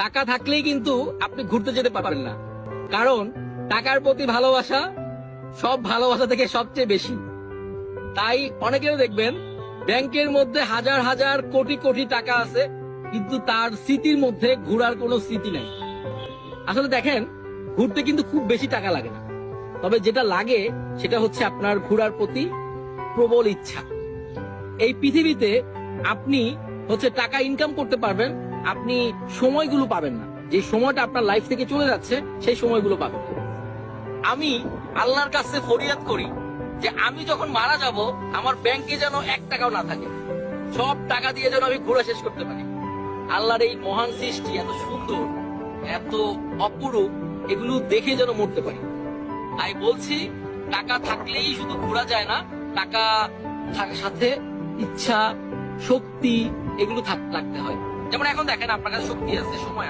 টাকা থাকলেই কিন্তু আপনি ঘুরতে যেতে পারবেন না, কারণ টাকার প্রতি ভালোবাসা সব ভালোবাসা থেকে সবচেয়ে বেশি। তাই অনেকেও দেখবেন ব্যাংকের মধ্যে হাজার হাজার কোটি কোটি টাকা আছে, কিন্তু তার স্মৃতির মধ্যে ঘোরার কোনো স্মৃতি নেই। আসলে দেখেন, ঘুরতে কিন্তু খুব বেশি টাকা লাগে না, তবে যেটা লাগে সেটা হচ্ছে আপনার ঘোরার প্রতি প্রবল ইচ্ছা। এই পৃথিবীতে আপনি হচ্ছে টাকা ইনকাম করতে পারবেন, আপনি সময়গুলো পাবেন না। যে সময়টা আপনার লাইফ থেকে চলে যাচ্ছে সেই সময়গুলো পাবেন। আমি আল্লাহর কাছে ফরিয়াদ করি যে আমি যখন মারা যাব আমার ব্যাংকে যেন 1 টাকাও না থাকে, সব টাকা দিয়ে যেন আমি ঘোরা শেষ করতে পারি। আল্লাহর এই মহান সৃষ্টি এত সুন্দর, এত অপরূপ, এগুলো দেখে যেন মরতে পারি। তাই বলছি, টাকা থাকলেই শুধু ঘোরা যায় না, টাকা থাকার সাথে ইচ্ছা, শক্তি এগুলো থাকতে হয়। যেমন এখন দেখেন আপনার কাছে শক্তি আছে, সময় আছে।